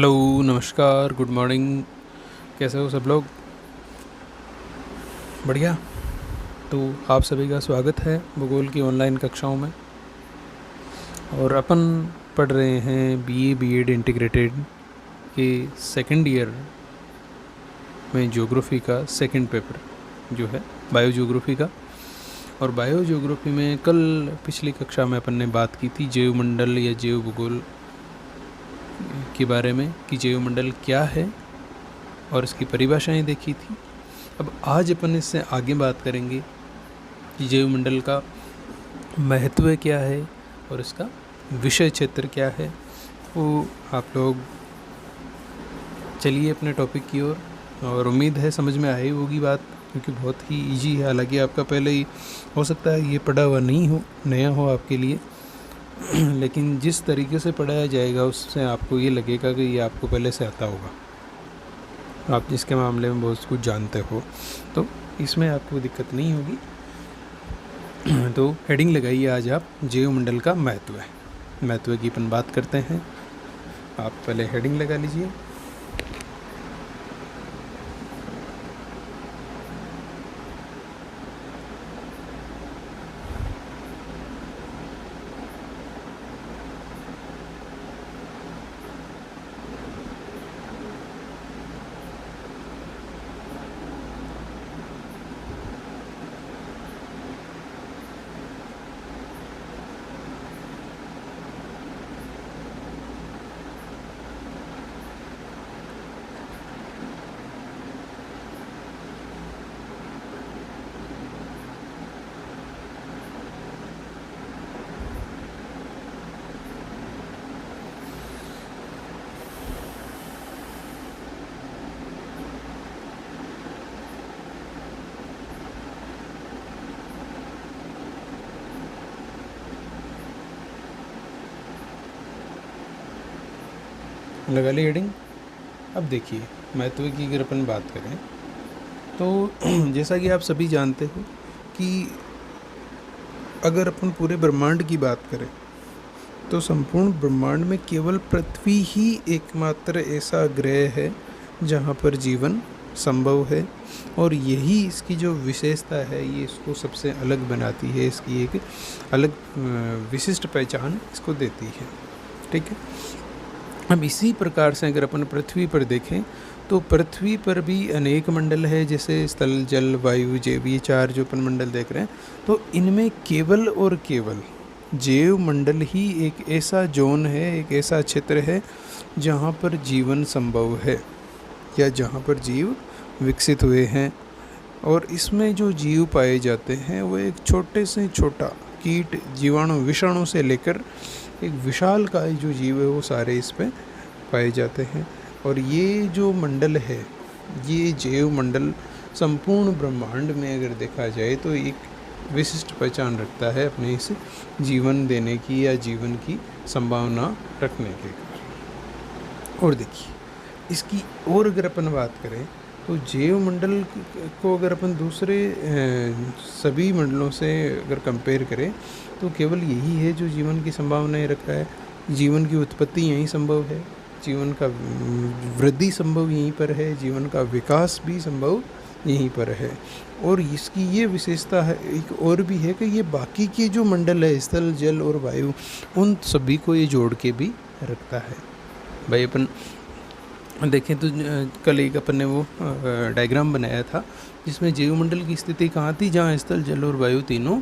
Hello, नमस्कार, good morning. कैसे हो सब लोग? बढ़िया। तो आप सभी का स्वागत है भूगोल की ऑनलाइन कक्षाओं में। और अपन पढ़ रहे हैं बीए बीएड इंटीग्रेटेड के सेकंड ईयर में ज्योग्राफी का सेकंड पेपर जो है बायो ज्योग्राफी का। और बायो ज्योग्राफी में कल पिछली कक्षा में अपन ने बात की थी जैवमंडल या जैव भूगोल के बारे में कि जैवमंडल क्या है और इसकी परिभाषाएं देखी थी। अब आज अपन इससे आगे बात करेंगे कि जैवमंडल का महत्व क्या है और इसका विषय क्षेत्र क्या है। वो आप लोग चलिए अपने टॉपिक की ओर। और उम्मीद है समझ में आई होगी बात, क्योंकि बहुत ही इजी है। हालांकि आपका पहले ही हो सकता है ये पढ़ा हुआ नहीं हो, नया हो आपके लिए, लेकिन जिस तरीके से पढ़ाया जाएगा उससे आपको ये लगेगा कि ये आपको पहले से आता होगा, आप जिसके मामले में बहुत कुछ जानते हो, तो इसमें आपको दिक्कत नहीं होगी। तो हेडिंग लगाइए आज आप, जैवमंडल का महत्व की अपन बात करते हैं। आप पहले हेडिंग लगा लीजिए। लगा ली हेडिंग। अब देखिए, महत्व की अगर अपन बात करें तो जैसा कि आप सभी जानते हो कि अगर अपन पूरे ब्रह्मांड की बात करें तो संपूर्ण ब्रह्मांड में केवल पृथ्वी ही एकमात्र ऐसा ग्रह है जहाँ पर जीवन संभव है। और यही इसकी जो विशेषता है, ये इसको सबसे अलग बनाती है, इसकी एक अलग विशिष्ट पहचान इसको देती है। ठीक है। अब इसी प्रकार से अगर अपन पृथ्वी पर देखें तो पृथ्वी पर भी अनेक मंडल है, जैसे स्थल, जल, वायु, जैव, ये चार जो अपन मंडल देख रहे हैं। तो इनमें केवल और केवल जैव मंडल ही एक ऐसा जोन है, एक ऐसा क्षेत्र है जहाँ पर जीवन संभव है या जहाँ पर जीव विकसित हुए हैं। और इसमें जो जीव पाए जाते हैं वो एक छोटे से छोटा कीट, जीवाणु, विषाणु से लेकर एक विशाल काय जो जीव है वो सारे इस पे पाए जाते हैं। और ये जो मंडल है, ये जैव मंडल संपूर्ण ब्रह्मांड में अगर देखा जाए तो एक विशिष्ट पहचान रखता है अपने इस जीवन देने की या जीवन की संभावना रखने के। और देखिए, इसकी और अगर अपन बात करें तो जैव मंडल को अगर अपन दूसरे सभी मंडलों से अगर कंपेयर करें तो केवल यही है जो जीवन की संभावनाएं रखता है। जीवन की उत्पत्ति यहीं संभव है, जीवन का वृद्धि संभव यहीं पर है, जीवन का विकास भी संभव यहीं पर है। और इसकी ये विशेषता है एक और भी है कि ये बाकी के जो मंडल है, स्थल, जल और वायु, उन सभी को ये जोड़ के भी रखता है। भाई अपन देखें तो कल एक अपन ने वो डायग्राम बनाया था जिसमें जैवमंडल की स्थिति कहाँ थी, जहाँ स्थल, जल और वायु तीनों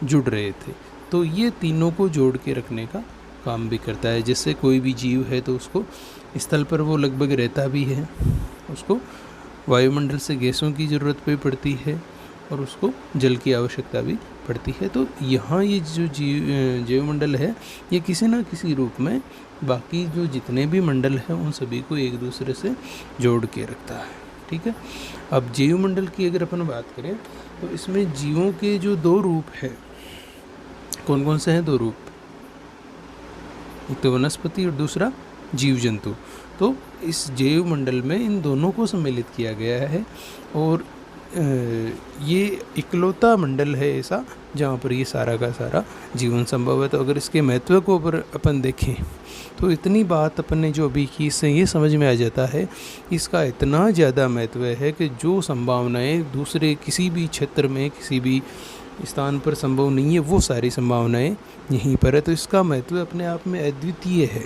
जुड़ रहे थे। तो ये तीनों को जोड़ के रखने का काम भी करता है। जैसे कोई भी जीव है तो उसको स्थल पर वो लगभग रहता भी है, उसको वायुमंडल से गैसों की ज़रूरत भी पड़ती है और उसको जल की आवश्यकता भी पड़ती है। तो यहाँ ये जो जैवमंडल है ये किसी न किसी रूप में बाकी जो जितने भी मंडल हैं उन सभी को एक दूसरे से जोड़ के रखता है। ठीक है। अब जैवमंडल की अगर अपन बात करें तो इसमें जीवों के जो दो रूप हैं, कौन कौन से हैं? दो रूप, एक तो वनस्पति और दूसरा जीव जंतु। तो इस जैव मंडल में इन दोनों को सम्मिलित किया गया है। और ये इकलौता मंडल है ऐसा जहाँ पर ये सारा का सारा जीवन संभव है। तो अगर इसके महत्व को पर अपन देखें तो इतनी बात अपन ने जो अभी की, इससे ये समझ में आ जाता है इसका इतना ज़्यादा महत्व है कि जो संभावनाएं दूसरे किसी भी क्षेत्र में किसी भी स्थान पर संभव नहीं है, वो सारी संभावनाएं यहीं पर है। तो इसका महत्व अपने आप में अद्वितीय है,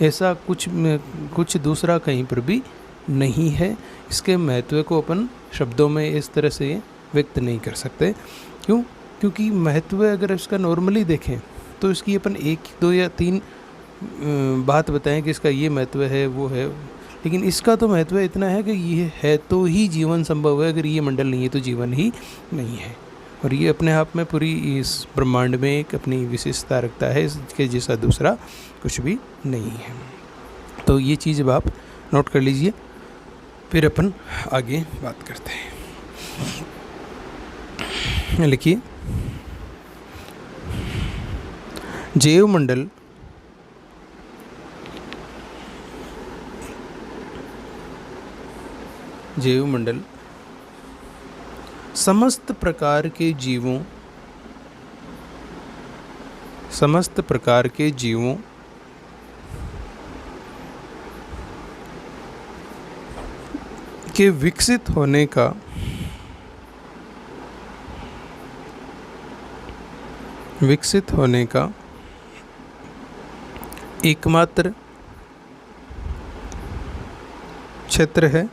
ऐसा कुछ दूसरा कहीं पर भी नहीं है। इसके महत्व को अपन शब्दों में इस तरह से व्यक्त नहीं कर सकते। क्यों? क्योंकि महत्व अगर इसका नॉर्मली देखें तो इसकी अपन 1, 2 या 3 बात बताएं कि इसका ये महत्व है वो है, लेकिन इसका तो महत्व इतना है कि ये है तो ही जीवन संभव है, अगर ये मंडल नहीं है तो जीवन ही नहीं है। और ये अपने आप में पूरी इस ब्रह्मांड में एक अपनी विशेषता रखता है, इसके जैसा दूसरा कुछ भी नहीं है। तो ये चीज़ अब आप नोट कर लीजिए, फिर अपन आगे बात करते हैं। लिखिए, जैव मंडल समस्त प्रकार के जीवों के विकसित होने का एकमात्र क्षेत्र है,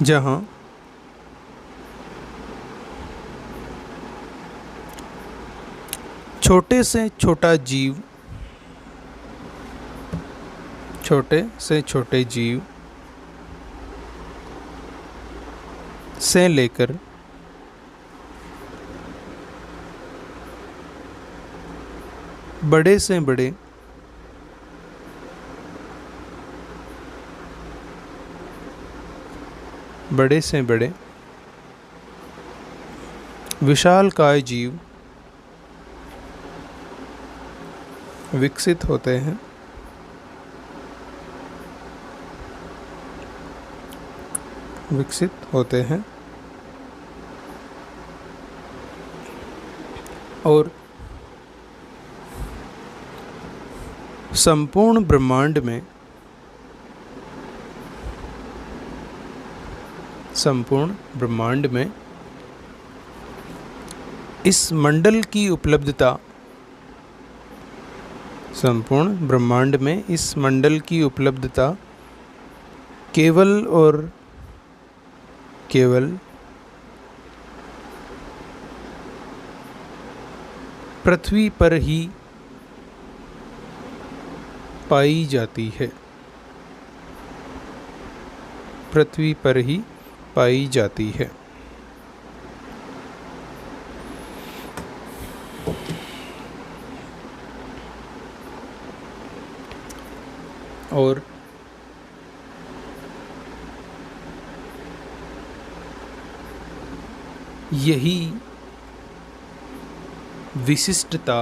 जहाँ छोटे से छोटे जीव से लेकर बड़े से बड़े विशालकाय जीव विकसित होते हैं और संपूर्ण ब्रह्मांड में इस मंडल की उपलब्धता केवल और केवल पृथ्वी पर ही पाई जाती है। और यही विशिष्टता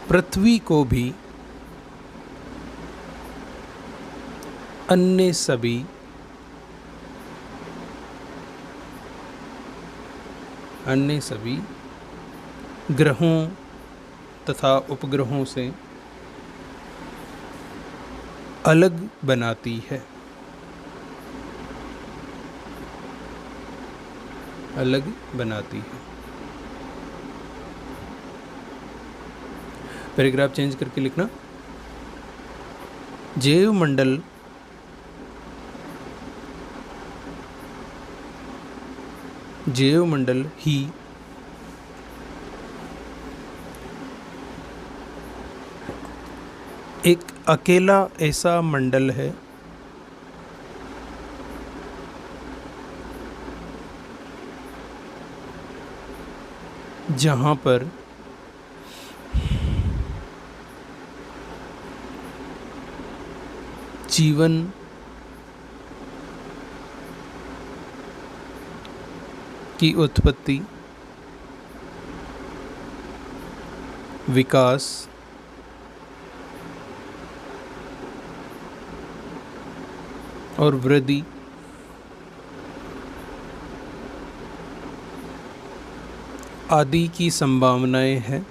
पृथ्वी को भी अन्य सभी ग्रहों तथा उपग्रहों से अलग बनाती है। पैराग्राफ चेंज करके लिखना, जैव मंडल ही एक अकेला ऐसा मंडल है जहाँ पर जीवन की उत्पत्ति विकास, और वृद्धि आदि की संभावनाएं हैं।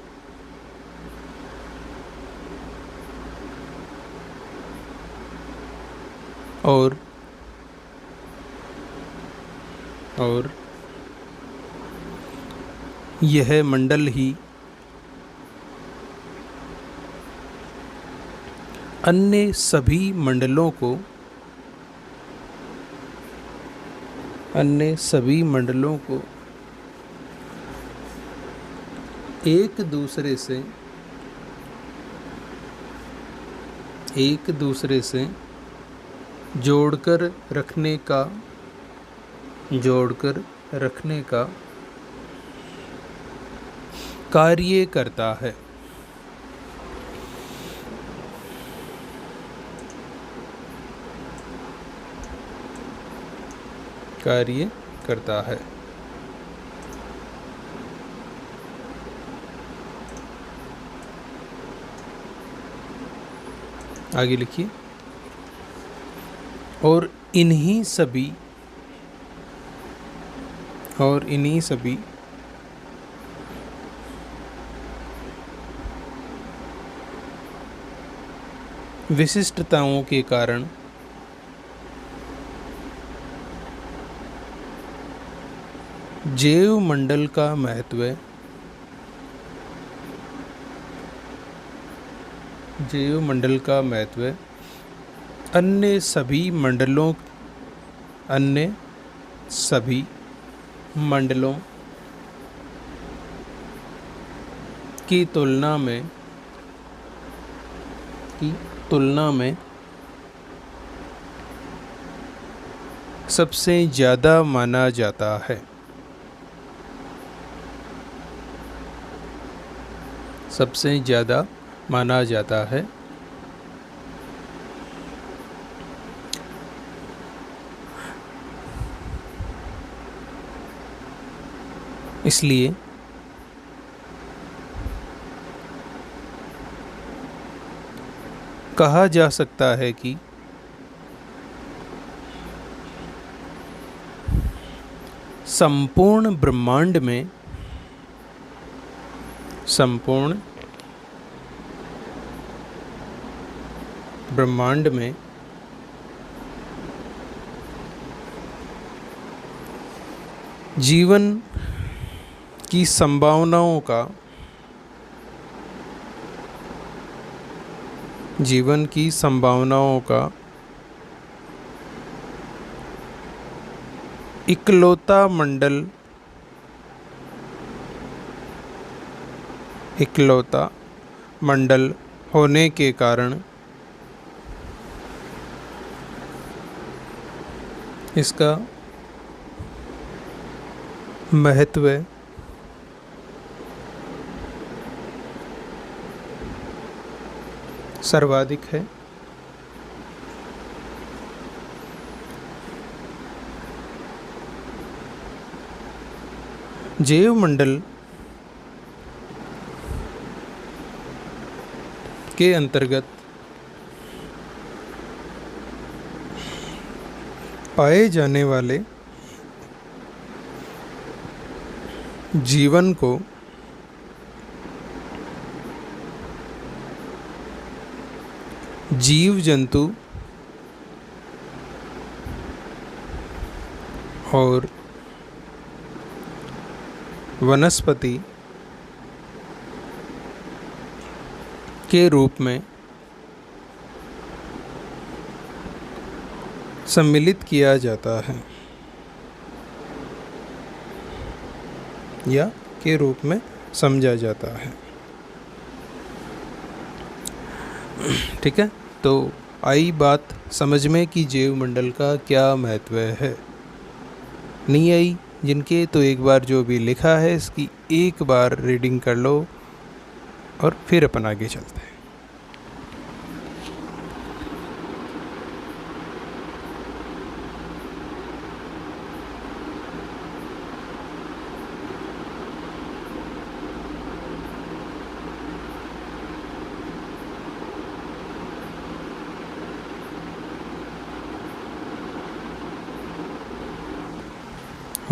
और यह मंडल ही अन्य सभी मंडलों को एक दूसरे से जोड़कर रखने का कार्य करता है। आगे लिखिए। और इन्हीं सभी विशिष्टताओं के कारण जैव मंडल का महत्व अन्य सभी मंडलों की तुलना में सबसे ज़्यादा माना जाता है। इसलिए कहा जा सकता है कि संपूर्ण ब्रह्मांड में जीवन की संभावनाओं का इकलौता मंडल होने के कारण इसका महत्व सर्वाधिक है। जैव मंडल के अंतर्गत पाए जाने वाले जीवन को जीव जंतु और वनस्पति के रूप में सम्मिलित किया जाता है या के रूप में समझा जाता है। ठीक है, तो आई बात समझ में कि जैव मंडल का क्या महत्व है। नहीं आई जिनके, तो एक बार जो भी लिखा है इसकी एक बार रीडिंग कर लो और फिर अपन आगे चलते हैं।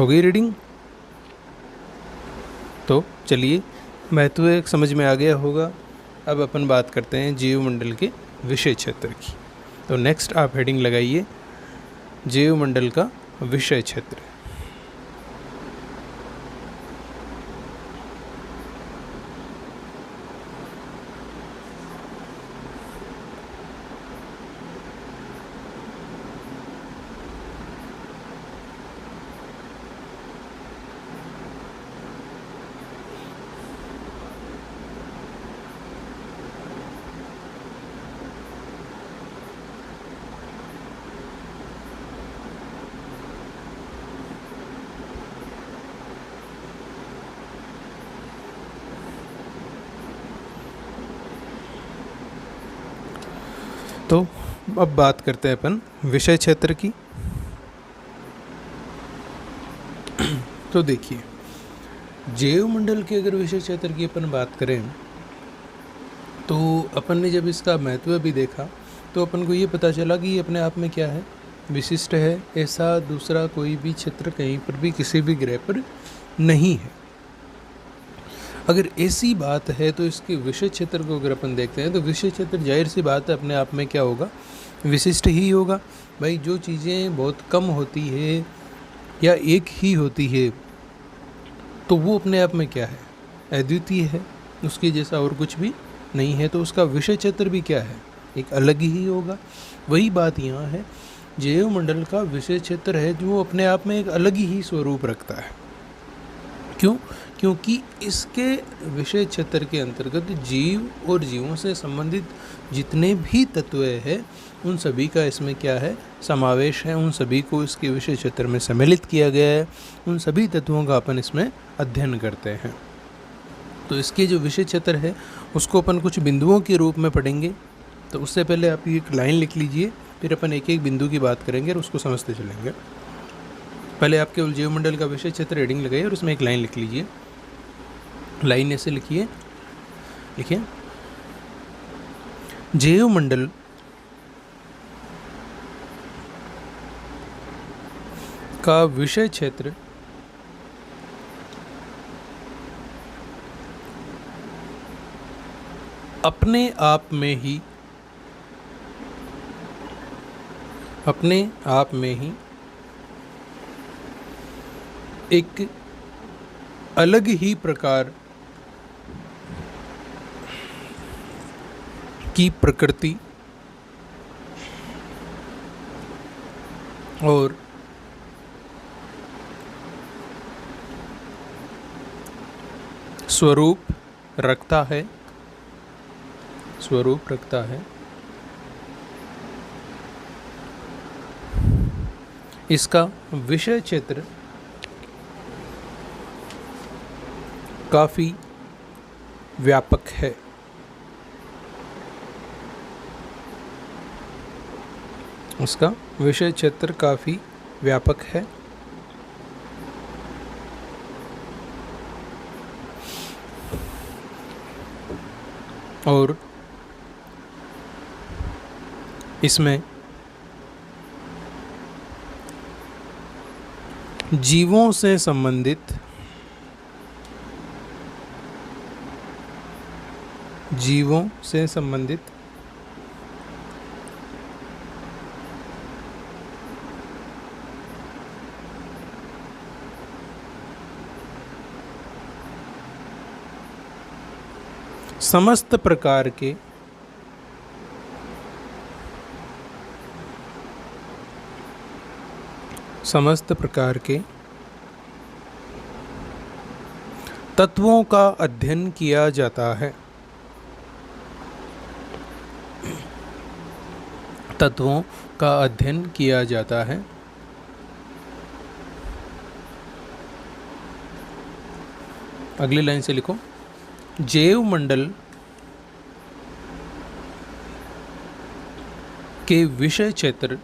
हो गई रीडिंग? तो चलिए, महत्व एक समझ में आ गया होगा। अब अपन बात करते हैं जीवमंडल के विषय क्षेत्र की। तो नेक्स्ट आप हेडिंग लगाइए, जीवमंडल का विषय क्षेत्र। तो अब बात करते हैं अपन विषय क्षेत्र की। तो देखिए, जीवमंडल के अगर विषय क्षेत्र की अपन बात करें तो अपन ने जब इसका महत्व भी देखा तो अपन को ये पता चला कि ये अपने आप में क्या है, विशिष्ट है। ऐसा दूसरा कोई भी क्षेत्र कहीं पर भी किसी भी ग्रह पर नहीं है। अगर ऐसी बात है तो इसके विषय क्षेत्र को अगर अपन देखते हैं तो विषय क्षेत्र जाहिर सी बात है अपने आप में क्या होगा, विशिष्ट ही होगा। भाई जो चीज़ें बहुत कम होती है या एक ही होती है तो वो अपने आप में क्या है, अद्वितीय है, उसके जैसा और कुछ भी नहीं है। तो उसका विषय क्षेत्र भी क्या है, एक अलग ही होगा। वही बात यहाँ है, जीवमंडल का विषय क्षेत्र है जो अपने आप में एक अलग ही स्वरूप रखता है। क्यों? क्योंकि इसके विषय क्षेत्र के अंतर्गत जीव और जीवों से संबंधित जितने भी तत्व हैं उन सभी का इसमें क्या है, समावेश है। उन सभी को इसके विषय क्षेत्र में सम्मिलित किया गया है। उन सभी तत्वों का अपन इसमें अध्ययन करते हैं। तो इसके जो विषय क्षेत्र है उसको अपन कुछ बिंदुओं के रूप में पढ़ेंगे। तो उससे पहले आप एक लाइन लिख लीजिए, फिर अपन एक एक बिंदु की बात करेंगे और उसको समझते चलेंगे। पहले आप केवल जीवमंडल का विषय क्षेत्र हेडिंग लगाइए और उसमें एक लाइन लिख लीजिए। लाइन ऐसे लिखिए, लिखिए, जीवमंडल का विषय क्षेत्र अपने आप में ही एक अलग ही प्रकार की प्रकृति और स्वरूप रखता है। इसका विषय क्षेत्र काफ़ी व्यापक है। उसका विषय क्षेत्र काफ़ी व्यापक है और इसमें जीवों से संबंधित समस्त प्रकार के तत्वों का अध्ययन किया जाता है। तत्वों का अध्ययन किया जाता है। अगली लाइन से लिखो, जीवमंडल के विषय क्षेत्र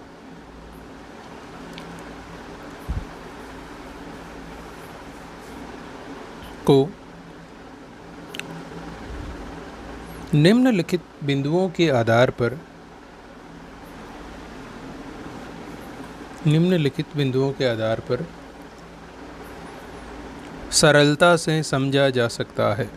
को निम्नलिखित बिंदुओं के आधार पर सरलता से समझा जा सकता है।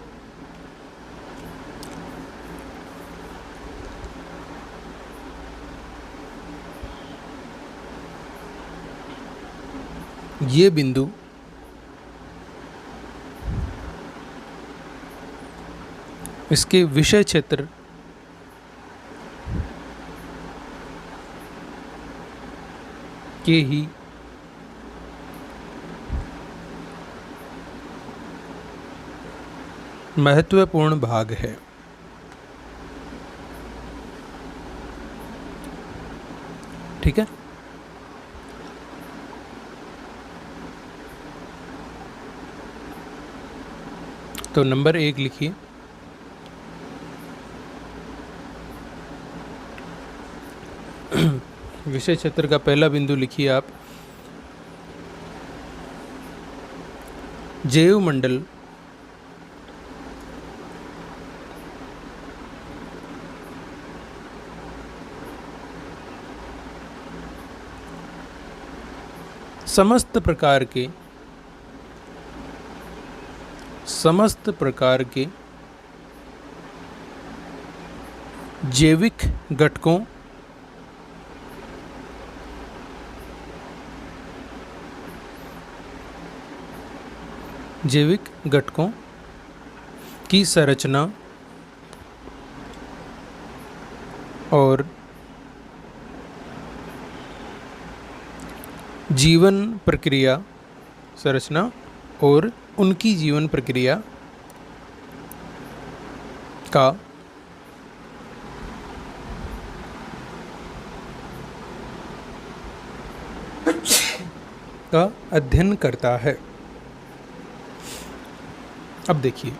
ये बिंदु इसके विषय क्षेत्र के ही महत्वपूर्ण भाग है। ठीक है, तो नंबर 1 लिखिए। विषय क्षेत्र का पहला बिंदु लिखिए आप, जैव मंडल समस्त प्रकार के जैविक घटकों की संरचना और जीवन प्रक्रिया और उनकी जीवन प्रक्रिया का अध्ययन करता है। अब देखिए,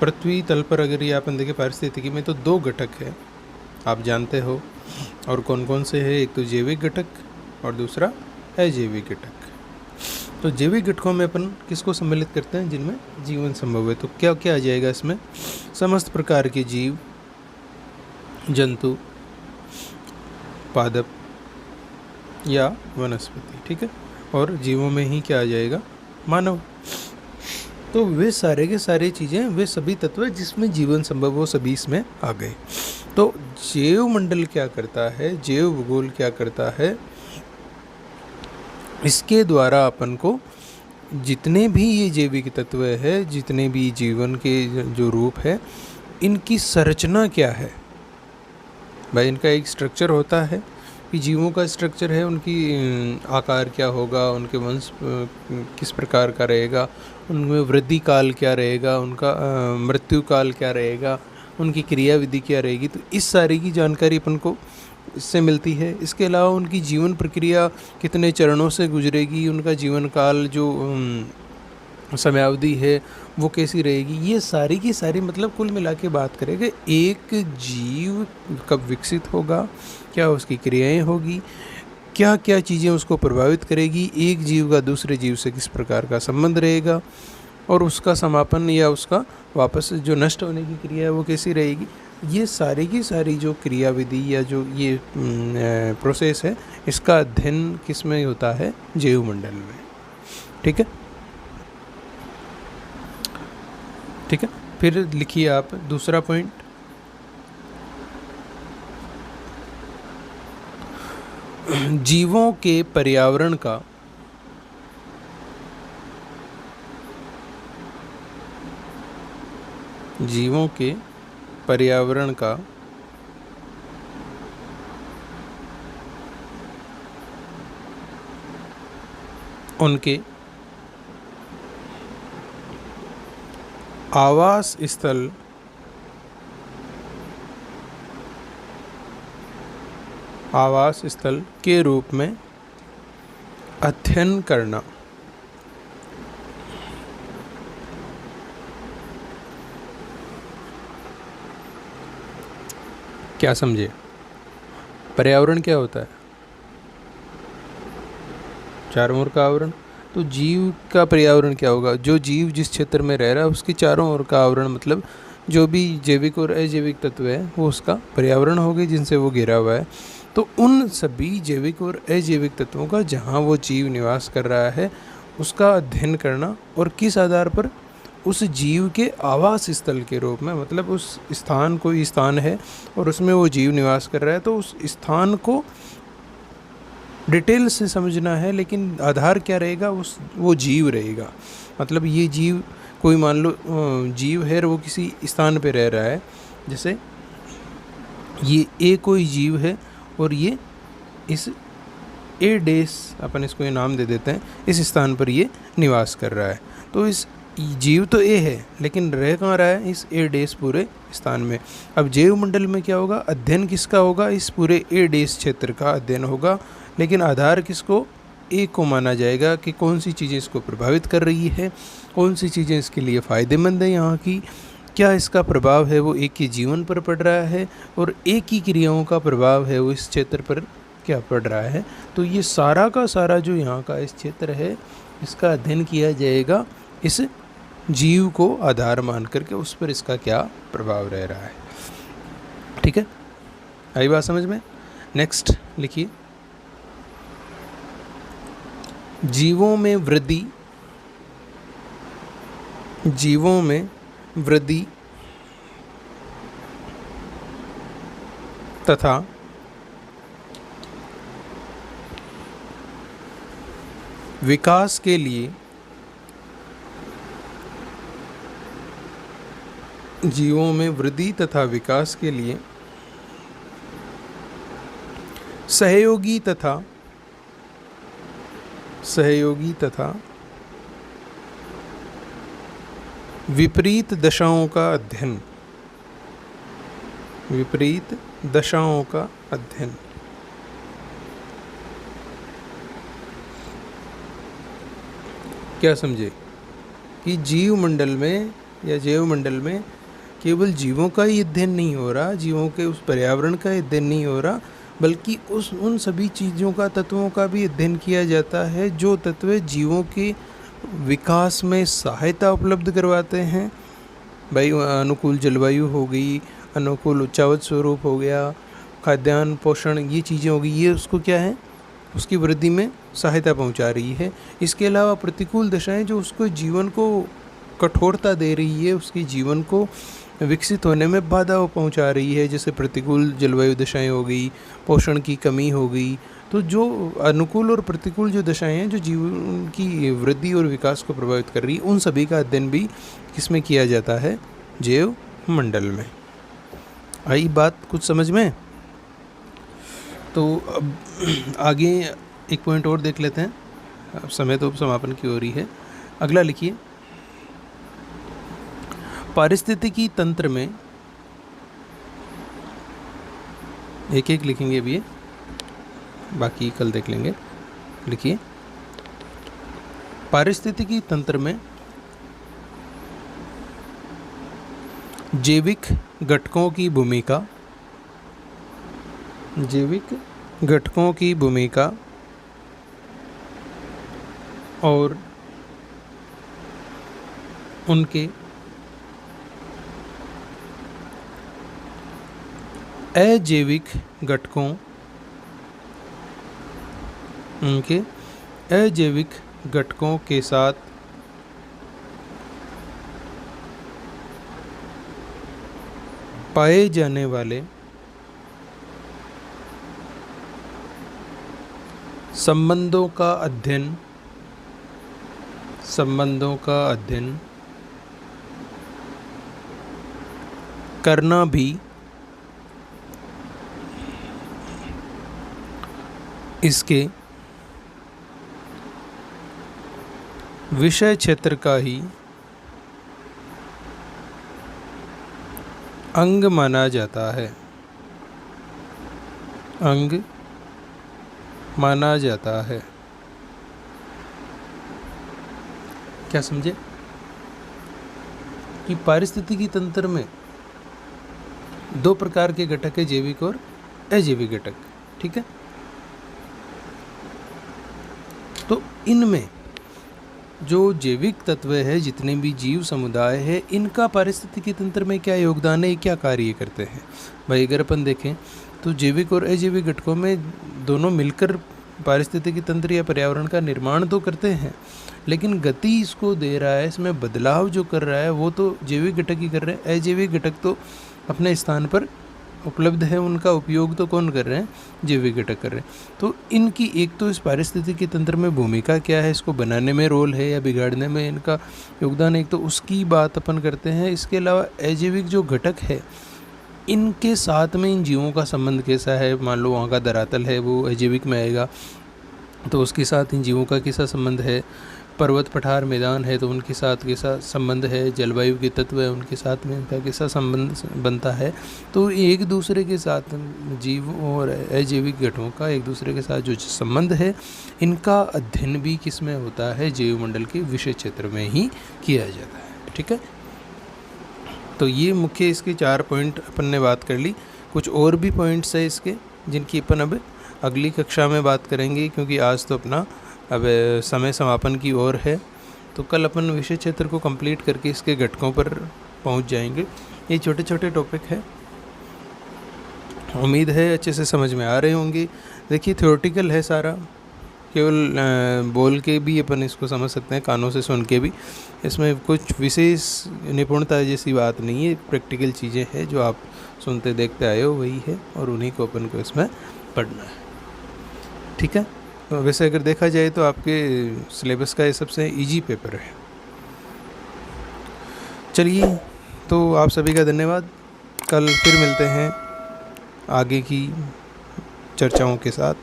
पृथ्वी तल पर अगर ये अपन देखें पारिस्थितिकी में, तो 2 घटक है, आप जानते हो, और कौन कौन से हैं? एक तो जैविक घटक और दूसरा अजैविक घटक। तो जैविक घटकों में अपन किसको सम्मिलित करते हैं? जिनमें जीवन संभव है। तो क्या क्या आ जाएगा इसमें? समस्त प्रकार के जीव, जंतु, पादप या वनस्पति। ठीक है, और जीवों में ही क्या आ जाएगा? मानव। तो वे सारे के सारे चीज़ें, वे सभी तत्व जिसमें जीवन संभव हो, सभी इसमें आ गए। तो जैव मंडल क्या करता है, जैव भूगोल क्या करता है, इसके द्वारा अपन को जितने भी ये जैविक तत्व है, जितने भी जीवन के जो रूप है, इनकी संरचना क्या है। भाई, इनका एक स्ट्रक्चर होता है कि जीवों का स्ट्रक्चर है, उनकी आकार क्या होगा, उनके वंश किस प्रकार का रहेगा, उनमें वृद्धि काल क्या रहेगा, उनका मृत्यु काल क्या रहेगा, उनकी क्रिया विधि क्या रहेगी। तो इस सारी की जानकारी अपन को इससे मिलती है। इसके अलावा उनकी जीवन प्रक्रिया कितने चरणों से गुजरेगी, उनका जीवन काल जो समयावधि है वो कैसी रहेगी, ये सारी की सारी मतलब कुल मिला के बात करेंगे। एक जीव कब विकसित होगा, क्या उसकी क्रियाएं होगी, क्या क्या चीज़ें उसको प्रभावित करेगी, एक जीव का दूसरे जीव से किस प्रकार का संबंध रहेगा, और उसका समापन या उसका वापस जो नष्ट होने की क्रिया है वो कैसी रहेगी। ये सारी की सारी जो क्रिया विधि या जो ये प्रोसेस है, इसका अध्ययन किस में होता है? जैव मंडल में। ठीक है, ठीक है। फिर लिखिए आप दूसरा पॉइंट, जीवों के पर्यावरण का उनके आवास स्थल के रूप में अध्ययन करना। क्या समझे? पर्यावरण क्या होता है? चारों ओर का आवरण। तो जीव का पर्यावरण क्या होगा? जो जीव जिस क्षेत्र में रह रहा है उसकी चारों ओर का आवरण, मतलब जो भी जैविक और अजैविक तत्व है वो उसका पर्यावरण हो गए, जिनसे वो घिरा हुआ है। तो उन सभी जैविक और अजैविक तत्वों का जहाँ वो जीव निवास कर रहा है, उसका अध्ययन करना, और किस आधार पर, उस जीव के आवास स्थल के रूप में, मतलब उस स्थान, कोई स्थान है और उसमें वो जीव निवास कर रहा है, तो उस स्थान को डिटेल से समझना है, लेकिन आधार क्या रहेगा, उस वो जीव रहेगा। मतलब ये जीव, कोई मान लो जीव है और वो किसी स्थान पे रह रहा है, जैसे ये ए कोई जीव है और ये इस ए डेस, अपन इसको ये नाम दे देते हैं, इस स्थान पर ये निवास कर रहा है। तो इस जीव तो ए है, लेकिन रह कहाँ रहा है, इस ए डेस पूरे स्थान में। अब जैव मंडल में क्या होगा, अध्ययन किसका होगा, इस पूरे ए डेस क्षेत्र का अध्ययन होगा, लेकिन आधार किसको, ए को माना जाएगा कि कौन सी चीज़ें इसको प्रभावित कर रही है, कौन सी चीज़ें इसके लिए फ़ायदेमंद है, यहाँ की क्या इसका प्रभाव है वो एक के जीवन पर पड़ रहा है, और एक ही क्रियाओं का प्रभाव है वो इस क्षेत्र पर क्या पड़ रहा है। तो ये सारा का सारा जो यहाँ का इस क्षेत्र है, इसका अध्ययन किया जाएगा इस जीव को आधार मान करके, उस पर इसका क्या प्रभाव रह रहा है। ठीक है, आई बात समझ में। नेक्स्ट लिखिए, जीवों में वृद्धि, जीवों में वृद्धि तथा विकास के लिए, जीवों में वृद्धि तथा विकास के लिए सहयोगी तथा विपरीत दशाओं का अध्ययन, विपरीत दशाओं का अध्ययन। क्या समझे कि जीव मंडल में या जैव मंडल में केवल जीवों का ही अध्ययन नहीं हो रहा, जीवों के उस पर्यावरण का अध्ययन नहीं हो रहा, बल्कि उन सभी चीज़ों का, तत्वों का भी अध्ययन किया जाता है जो तत्व जीवों के विकास में सहायता उपलब्ध करवाते हैं। भाई अनुकूल जलवायु हो गई, अनुकूल उच्चावच स्वरूप हो गया, खाद्यान्न पोषण, ये चीज़ें हो गई, ये उसको क्या है, उसकी वृद्धि में सहायता पहुंचा रही है। इसके अलावा प्रतिकूल दशाएं जो उसको जीवन को कठोरता दे रही है, उसके जीवन को विकसित होने में बाधा पहुंचा रही है, जैसे प्रतिकूल जलवायु दशाएं हो गई, पोषण की कमी हो गई। तो जो अनुकूल और प्रतिकूल जो दशाएं हैं जो जीवन की वृद्धि और विकास को प्रभावित कर रही है, उन सभी का अध्ययन भी किसमें किया जाता है, जैव मंडल में। आई बात कुछ समझ में। तो अब आगे एक पॉइंट और देख लेते हैं, अब समय तो समापन की हो रही है। अगला लिखिए, पारिस्थितिकी तंत्र में, एक एक लिखेंगे अभी ये, बाकी कल देख लेंगे। लिखिए, पारिस्थितिकी तंत्र में जैविक घटकों की भूमिका, जैविक घटकों की भूमिका और उनके अजैविक घटकों, उनके अजैविक घटकों के साथ पाए जाने वाले संबंधों का अध्ययन, संबंधों का अध्ययन करना भी इसके विषय क्षेत्र का ही अंग माना जाता है, अंग माना जाता है। क्या समझे कि पारिस्थितिकी तंत्र में दो प्रकार के घटक है, जैविक और अजैविक घटक। ठीक है, तो इनमें जो जैविक तत्व है, जितने भी जीव समुदाय है, इनका पारिस्थितिकी तंत्र में क्या योगदान है, क्या कार्य करते हैं। भाई अगर अपन देखें तो जैविक और अजैविक घटकों में दोनों मिलकर पारिस्थितिकी तंत्र या पर्यावरण का निर्माण तो करते हैं, लेकिन गति इसको दे रहा है, इसमें बदलाव जो कर रहा है वो तो जैविक घटक ही कर रहे हैं। अजैविक घटक तो अपने स्थान पर उपलब्ध है, उनका उपयोग तो कौन कर रहे हैं? जैविक घटक कर रहे हैं। तो इनकी एक तो इस पारिस्थितिकी तंत्र में भूमिका क्या है, इसको बनाने में रोल है या बिगाड़ने में इनका योगदान, एक तो उसकी बात अपन करते हैं। इसके अलावा अजैविक जो घटक है इनके साथ में इन जीवों का संबंध कैसा है। मान लो वहाँ का धरातल है वो अजैविक में आएगा, तो उसके साथ इन जीवों का कैसा संबंध है। पर्वत पठार मैदान है तो उनके साथ कैसा संबंध है। जलवायु के तत्व है उनके साथ में इनका कैसा संबंध बनता है। तो एक दूसरे के साथ जीव और अजैविक घटकों का एक दूसरे के साथ जो संबंध है, इनका अध्ययन भी किस में होता है? जैवमंडल के विषय क्षेत्र में ही किया जाता है। ठीक है, तो ये मुख्य इसके 4 पॉइंट अपन ने बात कर ली। कुछ और भी पॉइंट्स है इसके जिनकी अपन अब अगली कक्षा में बात करेंगे, क्योंकि आज तो अपना अब समय समापन की ओर है। तो कल अपन विषय क्षेत्र को कंप्लीट करके इसके घटकों पर पहुंच जाएंगे। ये छोटे छोटे टॉपिक है, उम्मीद है अच्छे से समझ में आ रहे होंगे। देखिए थ्योरेटिकल है सारा, केवल बोल के भी अपन इसको समझ सकते हैं, कानों से सुन के भी। इसमें कुछ विशेष निपुणता जैसी बात नहीं है, प्रैक्टिकल चीज़ें हैं जो आप सुनते देखते आए हो वही है, और उन्हीं को अपन को इसमें पढ़ना है। ठीक है, तो वैसे अगर देखा जाए तो आपके सिलेबस का ये सबसे इजी पेपर है। चलिए, तो आप सभी का धन्यवाद। कल फिर मिलते हैं आगे की चर्चाओं के साथ।